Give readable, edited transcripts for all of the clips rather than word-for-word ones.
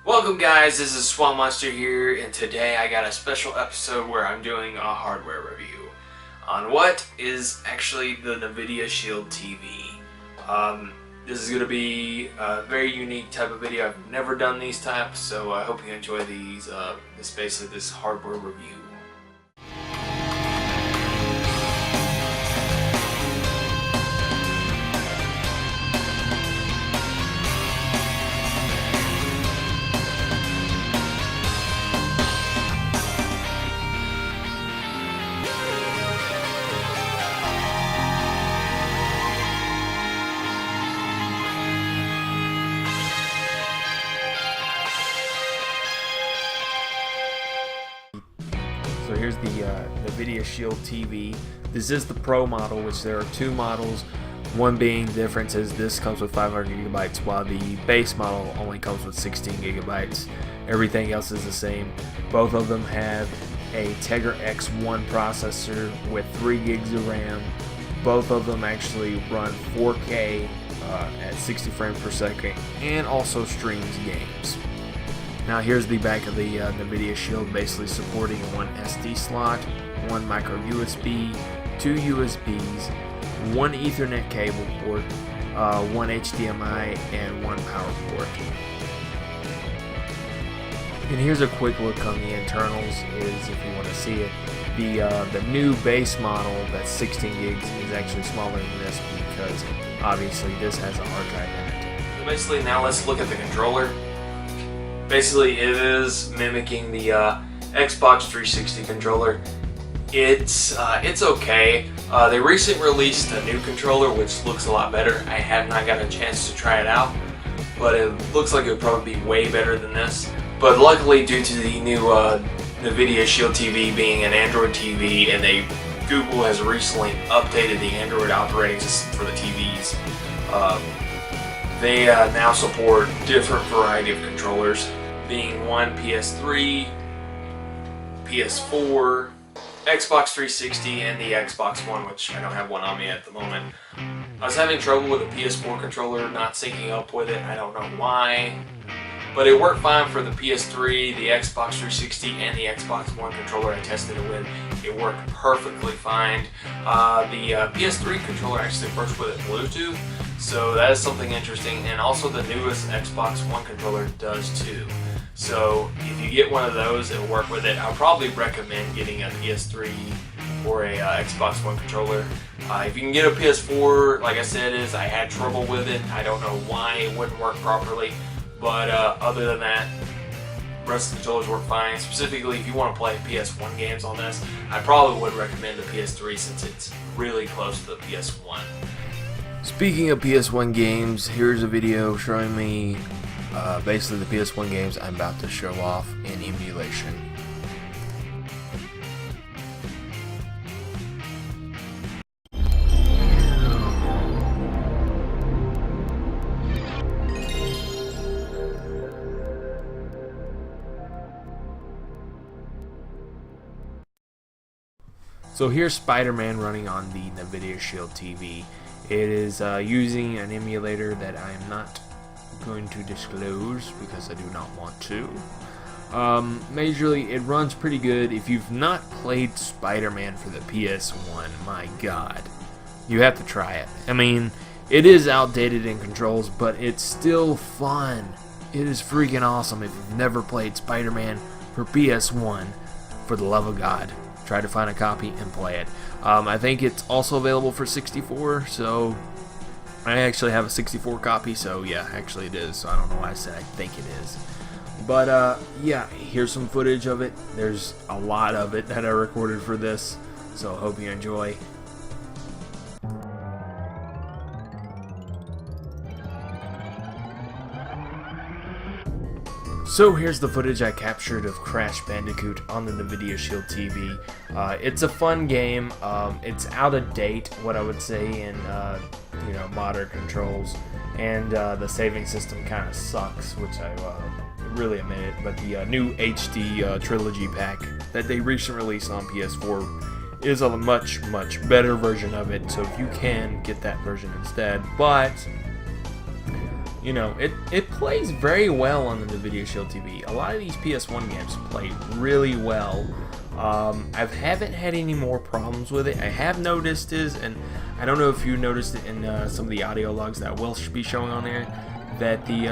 Welcome guys, this is Swamp Monster here, and today I got a special episode where I'm doing a hardware review on what is actually the Nvidia Shield TV. This is going to be a very unique type of video. I've never done these types, so I hope you enjoy these. This hardware review. So here's the Nvidia Shield TV. This is the Pro model, which there are two models. One being the difference is this comes with 500 gigabytes, while the base model only comes with 16 gigabytes. Everything else is the same. Both of them have a Tegra X1 processor with 3 gigs of RAM. Both of them actually run 4K at 60 frames per second and also streams games. Now here's the back of the Nvidia Shield, basically supporting one SD slot, one micro USB, 2 USBs, one Ethernet cable port, one HDMI, and one power port. And here's a quick look on the internals, if you want to see it. The new base model that's 16 gigs is actually smaller than this because obviously this has a hard drive in it. So basically now let's look at the controller. Basically, it is mimicking the Xbox 360 controller. It's okay. They recently released a new controller which looks a lot better. I have not got a chance to try it out, but it looks like it would probably be way better than this. But luckily, due to the new Nvidia Shield TV being an Android TV, and Google has recently updated the Android operating system for the TVs, they now support different variety of controllers, being one PS3, PS4, Xbox 360, and the Xbox One, which I don't have one on me at the moment. I was having trouble with the PS4 controller not syncing up with it. I don't know why, but it worked fine for the PS3, the Xbox 360, and the Xbox One controller I tested it with. It worked perfectly fine. The PS3 controller actually works with Bluetooth, so that is something interesting, and also the newest Xbox One controller does too. So if you get one of those, it'll work with it. I'll probably recommend getting a PS3 or a Xbox One controller. If you can get a PS4, like I said, I had trouble with it. I don't know why it wouldn't work properly, but other than that, the rest of the controllers work fine. Specifically, if you want to play PS1 games on this, I probably would recommend the PS3 since it's really close to the PS1. Speaking of PS1 games, here's a video showing me basically the PS1 games I'm about to show off in emulation. So here's Spider-Man running on the Nvidia Shield TV. It is using an emulator that I am not going to disclose because I do not want to. Majorly, it runs pretty good. If you've not played Spider-Man for the PS1, my god, you have to try it. I mean, it is outdated in controls, but it's still fun. It is freaking awesome. If you've never played Spider-Man for PS1, for the love of God, try to find a copy and play it. I think it's also available for 64, so I actually have a 64 copy, so yeah, actually it is. So I don't know why I said I think it is. But yeah, here's some footage of it. There's a lot of it that I recorded for this, so I hope you enjoy. So here's the footage I captured of Crash Bandicoot on the Nvidia Shield TV. It's a fun game. It's out of date, what I would say, in modern controls, and the saving system kind of sucks, which I really admit it. But the new HD trilogy pack that they recently released on PS4 is a much better version of it. So if you can get that version instead, but you know, it plays very well on the Nvidia Shield TV. A lot of these PS1 games play really well. I haven't had any more problems with it. I have noticed is, and I don't know if you noticed it in some of the audio logs that will be showing on there, that the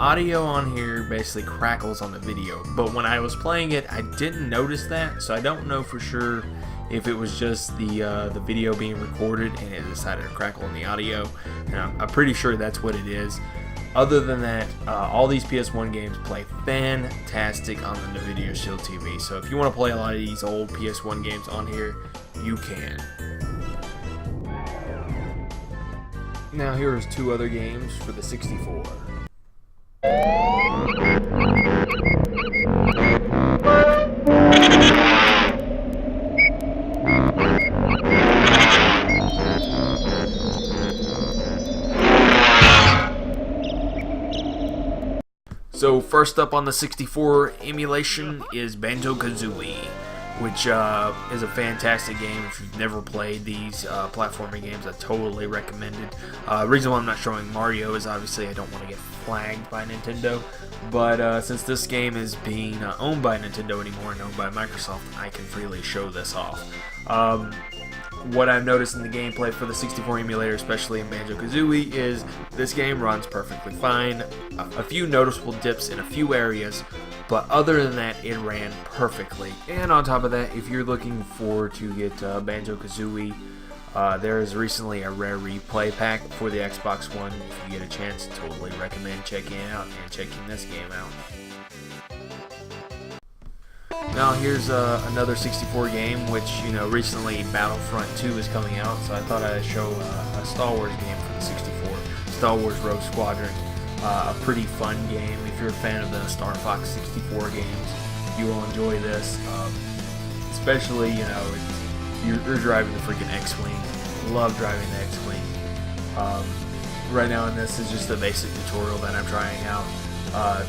audio on here basically crackles on the video. But when I was playing it, I didn't notice that, so I don't know for sure if it was just the video being recorded and it decided to crackle in the audio. And I'm pretty sure that's what it is. Other than that, all these PS1 games play fantastic on the Nvidia Shield TV. So if you want to play a lot of these old PS1 games on here, you can. Now here's two other games for the 64. So first up on the 64 emulation is Banjo-Kazooie, which is a fantastic game. If you've never played these platforming games, I totally recommend it. The reason why I'm not showing Mario is obviously I don't want to get flagged by Nintendo, but since this game is being owned by Nintendo anymore and owned by Microsoft, I can freely show this off. What I've noticed in the gameplay for the 64 emulator, especially in Banjo-Kazooie, is this game runs perfectly fine. A few noticeable dips in a few areas, but other than that, it ran perfectly. And on top of that, if you're looking to get Banjo-Kazooie, there is recently a rare replay pack for the Xbox One. If you get a chance, totally recommend checking it out and checking this game out. Now here's another 64 game, which, you know, recently Battlefront 2 is coming out, so I thought I'd show a Star Wars game for the 64, Star Wars Rogue Squadron. A pretty fun game. If you're a fan of the Star Fox 64 games, you will enjoy this. Especially, you know, you're driving the freaking X-Wing. Love driving the X-Wing. Right now in this is just a basic tutorial that I'm trying out.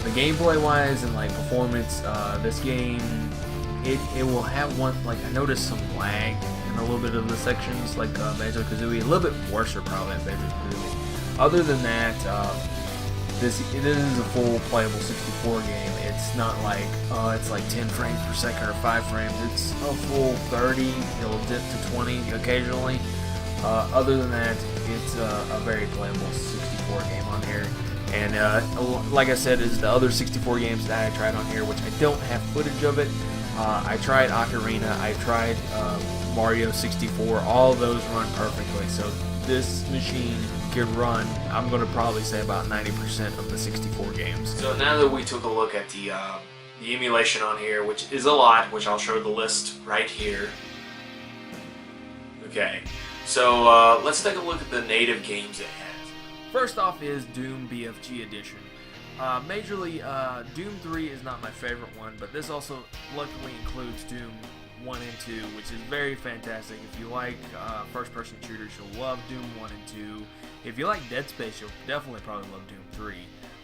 The gameplay wise and like performance, this game, it will have one, like I noticed some lag in a little bit of the sections, like Banjo-Kazooie, a little bit worse probably than Banjo-Kazooie. Other than that, it is a full playable 64 game. It's not like it's like 10 frames per second or 5 frames. It's a full 30. It'll dip to 20 occasionally. Other than that, it's a very playable 64 game on here. And like I said, is the other 64 games that I tried on here, which I don't have footage of it. I tried Ocarina, I tried Mario 64. All of those run perfectly. So this machine can run, I'm going to probably say about 90% of the 64 games. So now that we took a look at the emulation on here, which is a lot, which I'll show the list right here. Okay, so let's take a look at the native games it has. First off is Doom BFG Edition. Majorly, Doom 3 is not my favorite one, but this also luckily includes Doom 1 and 2, which is very fantastic. If you like first-person shooters, you'll love Doom 1 and 2. If you like Dead Space, you'll definitely probably love Doom 3.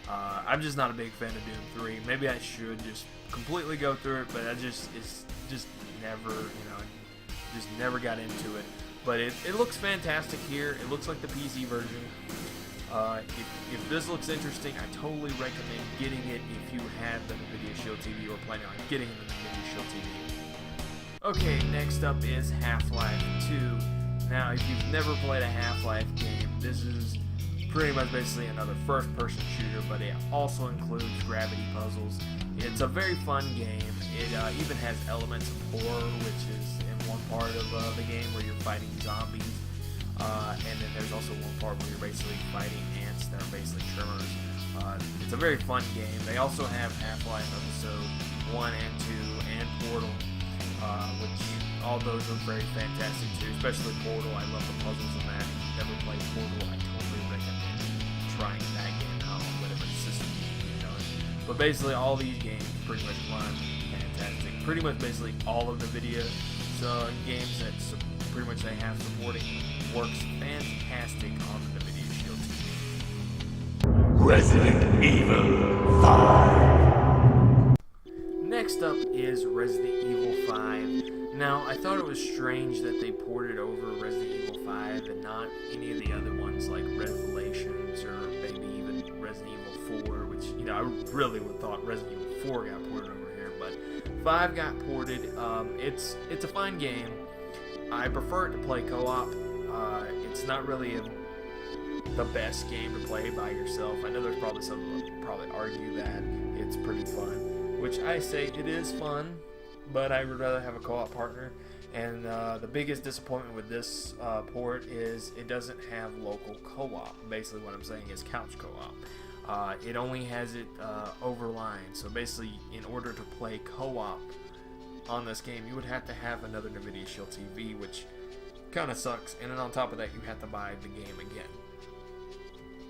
I'm just not a big fan of Doom 3. Maybe I should just completely go through it, but it's just never, you know, just never got into it. But it looks fantastic here. It looks like the PC version. If this looks interesting, I totally recommend getting it if you have the Nvidia Shield TV or planning on getting the Nvidia Shield TV. Okay, next up is Half-Life 2. Now, if you've never played a Half-Life game, this is pretty much basically another first-person shooter, but it also includes gravity puzzles. It's a very fun game. It even has elements of horror, which is in one part of the game where you're fighting zombies. And then there's also one part where you're basically fighting ants that are basically tremors. It's a very fun game. They also have Half-Life Episode 1 and 2 and Portal, which all those are very fantastic too, especially Portal. I love the puzzles in that. If you've never played Portal, I totally recommend trying that game out on whatever system you know. But basically all these games pretty much run fantastic. Pretty much basically all of the video games that pretty much they have supporting works fantastic on the Nvidia Shield TV. Resident Evil 5. Next up is Resident Evil 5. Now, I thought it was strange that they ported over Resident Evil 5 and not any of the other ones like Revelations or maybe even Resident Evil 4, which, you know, I really would have thought Resident Evil 4 got ported over here, but 5 got ported. It's a fine game. I prefer it to play co-op. It's not really the best game to play by yourself. I know there's probably some who would probably argue that it's pretty fun, which I say it is fun, but I would rather have a co-op partner. And the biggest disappointment with this port is it doesn't have local co-op. Basically what I'm saying is couch co-op. It only has it over line, so basically in order to play co-op on this game, you would have to have another Nvidia Shield TV, which kind of sucks, and then on top of that you have to buy the game again.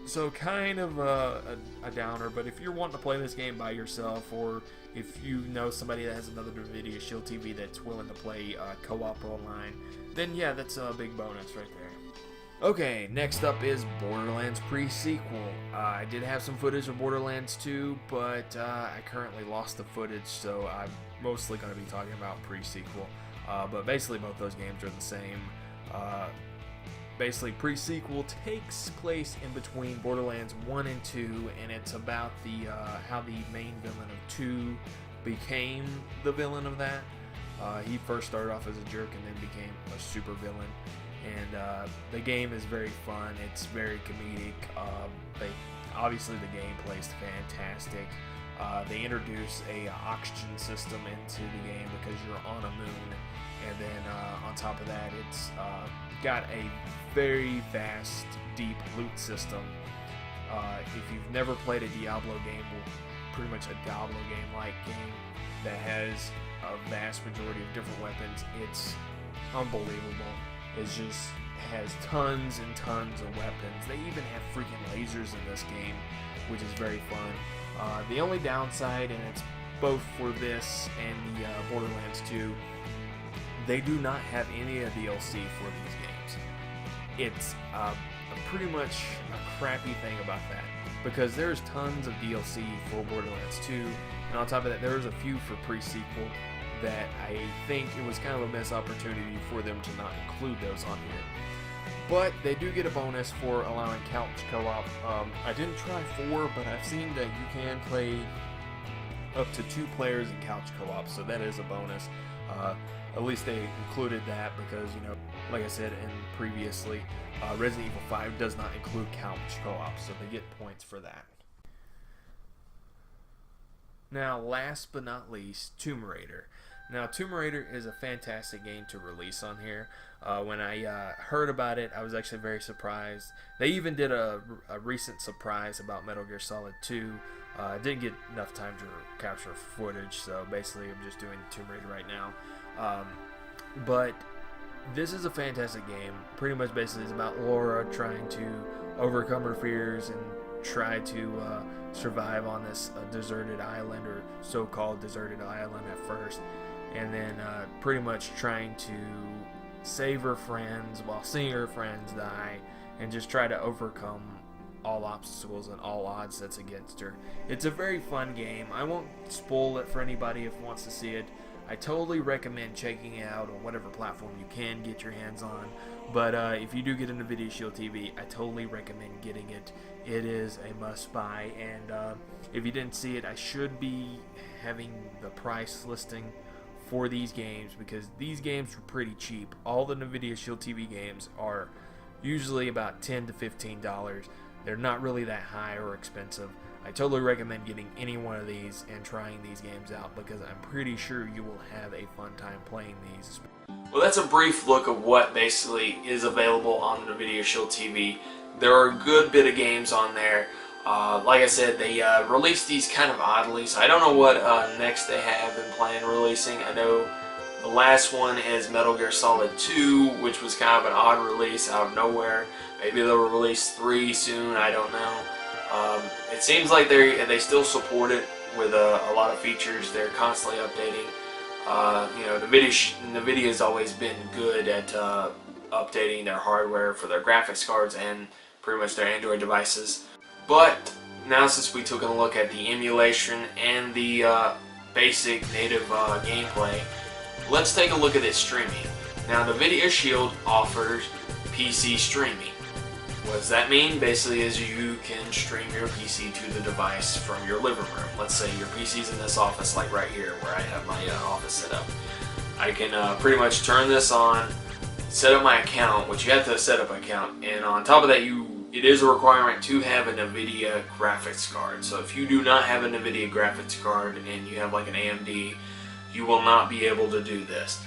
So kind of a downer, but if you're wanting to play this game by yourself, or if you know somebody that has another Nvidia Shield TV that's willing to play co-op online, then yeah, that's a big bonus right there. Okay, next up is Borderlands pre-sequel. I did have some footage of Borderlands 2, but I currently lost the footage, so I'm mostly going to be talking about pre-sequel. But basically both those games are the same. Basically, pre-sequel takes place in between Borderlands 1 and 2, and it's about the how the main villain of 2 became the villain of that. He first started off as a jerk and then became a super villain. And the game is very fun. It's very comedic. Obviously, the gameplay is fantastic. They introduce a oxygen system into the game because you're on a moon, and then on top of that, it's got a very vast, deep loot system. If you've never played a Diablo game, well, pretty much a Diablo game-like game that has a vast majority of different weapons, it's unbelievable. It just has tons and tons of weapons. They even have freaking lasers in this game, which is very fun. The only downside, and it's both for this and the Borderlands 2, they do not have any of the DLC for these games. It's pretty much a crappy thing about that, because there's tons of DLC for Borderlands 2, and on top of that, there's a few for pre-sequel that I think it was kind of a missed opportunity for them to not include those on here. But they do get a bonus for allowing couch co-op. I didn't try 4, but I've seen that you can play up to 2 players in couch co-op, so that is a bonus. At least they included that because, you know, like I said in previously, Resident Evil 5 does not include couch co-op, so they get points for that. Now, last but not least, Tomb Raider. Now, Tomb Raider is a fantastic game to release on here. When I heard about it, I was actually very surprised. They even did a recent surprise about Metal Gear Solid 2. I didn't get enough time to capture footage, so basically I'm just doing Tomb Raider right now. But this is a fantastic game. Pretty much basically it's about Laura trying to overcome her fears and try to survive on this deserted island, or so-called deserted island at first, and then pretty much trying to save her friends while seeing her friends die, and just try to overcome all obstacles and all odds that's against her. It's a very fun game. I won't spoil it for anybody if wants to see it. I totally recommend checking it out on whatever platform you can get your hands on. But if you do get a Nvidia Shield TV, I totally recommend getting it. It is a must-buy. And if you didn't see it, I should be having the price listing for these games, because these games are pretty cheap. All the Nvidia Shield TV games are usually about $10 to $15. They're not really that high or expensive. I totally recommend getting any one of these and trying these games out, because I'm pretty sure you will have a fun time playing these. Well, that's a brief look of what basically is available on the Nvidia Shield TV. There are a good bit of games on there. Like I said, they released these kind of oddly, so I don't know what next they have in plan releasing. I know the last one is Metal Gear Solid 2, which was kind of an odd release out of nowhere. Maybe they'll release 3 soon, I don't know. It seems like they still support it with a lot of features. They're constantly updating. You know, Nvidia's always been good at updating their hardware for their graphics cards and pretty much their Android devices. But now, since we took a look at the emulation and the basic native gameplay, Let's take a look at its streaming. Now, Nvidia Shield offers PC streaming. What does that mean? Basically is you can stream your PC to the device from your living room. Let's say your PC's in this office, like right here where I have my office set up. I can pretty much turn this on, set up my account, which you have to set up an account, and on top of that it is a requirement to have a Nvidia graphics card. So if you do not have a Nvidia graphics card and you have like an AMD, you will not be able to do this.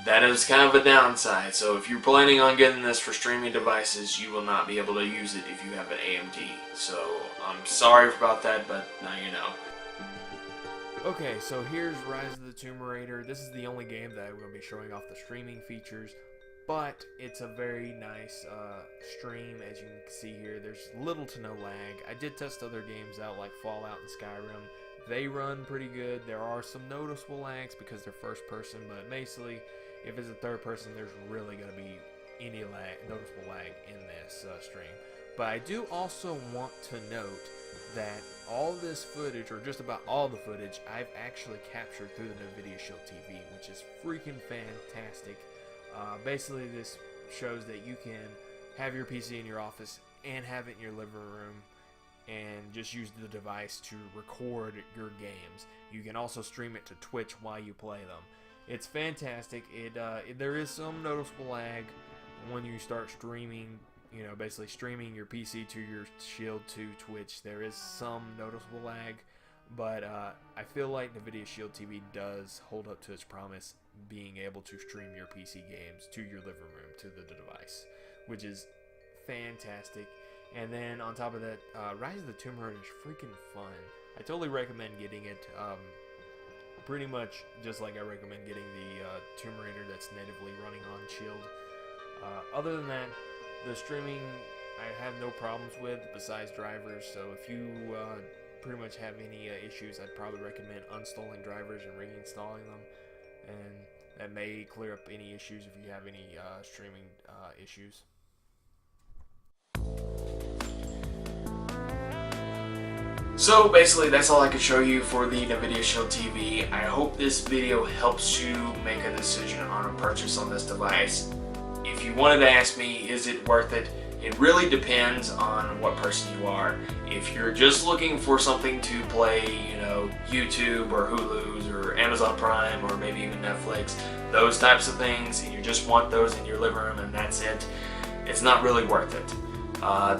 That is kind of a downside. So if you're planning on getting this for streaming devices, you will not be able to use it if you have an AMD. So I'm sorry about that, but now you know. Okay, so here's Rise of the Tomb Raider. This is the only game that I'm going to be showing off the streaming features, but it's a very nice stream. As you can see here, there's little to no lag. I did test other games out like Fallout and Skyrim. They run pretty good. There are some noticeable lags because they're first person, but basically if it's a third person, there's really going to be any noticeable lag in this stream. But I do also want to note that all this footage, or just about all the footage, I've actually captured through the Nvidia Shield TV, which is freaking fantastic. Basically, this shows that you can have your PC in your office and have it in your living room and just use the device to record your games. You can also stream it to Twitch while you play them. It's fantastic. There is some noticeable lag when you start streaming, basically streaming your PC to your Shield to Twitch. There is some noticeable lag, but I feel like Nvidia Shield TV does hold up to its promise, being able to stream your PC games to your living room to the device, which is fantastic. And then on top of that, Rise of the Tomb Raider is freaking fun. I totally recommend getting it. Pretty much just like I recommend getting the Tomb Raider that's natively running on Shield. Other than that, the streaming I have no problems with besides drivers. So if you pretty much have any issues, I'd probably recommend uninstalling drivers and reinstalling them, and that may clear up any issues if you have any streaming issues. So basically that's all I could show you for the Nvidia Shield TV. I hope this video helps you make a decision on a purchase on this device. If you wanted to ask me, is it worth it? It really depends on what person you are. If you're just looking for something to play, YouTube or Hulu's or Amazon Prime or maybe even Netflix, those types of things, and you just want those in your living room and that's it, it's not really worth it.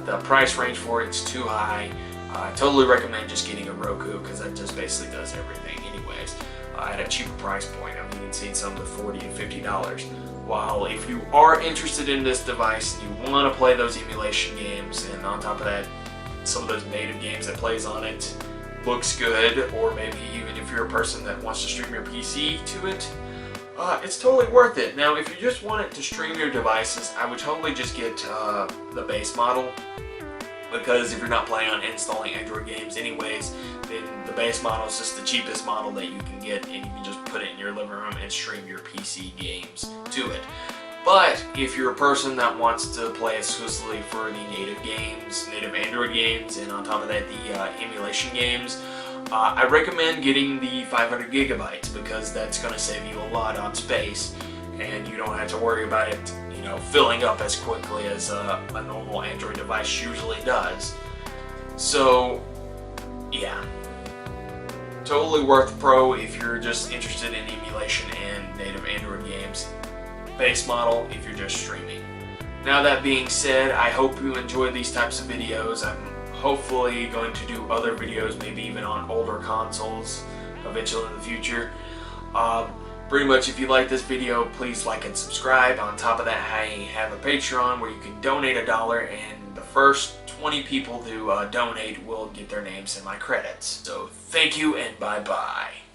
The price range for it's too high. I totally recommend just getting a Roku because that just basically does everything anyways at a cheaper price point. I mean, you can see some of the $40 and $50. While if you are interested in this device and you want to play those emulation games, and on top of that, some of those native games that plays on it looks good, or maybe even if you're a person that wants to stream your PC to it, it's totally worth it. Now, if you just want it to stream your devices, I would totally just get the base model. Because if you're not planning on installing Android games anyways, then the base model is just the cheapest model that you can get, and you can just put it in your living room and stream your PC games to it. But if you're a person that wants to play exclusively for the native games, native Android games, and on top of that the emulation games, I recommend getting the 500 gigabytes because that's going to save you a lot on space, and you don't have to worry about it filling up as quickly as a normal Android device usually does. So yeah, totally worth Pro if you're just interested in emulation and native Android games. Base model if you're just streaming. Now that being said, I hope you enjoy these types of videos. I'm hopefully going to do other videos, maybe even on older consoles eventually in the future. Pretty much if you like this video, please like and subscribe. On top of that, I have a Patreon where you can donate $1, and the first 20 people to donate will get their names in my credits. So thank you and bye-bye.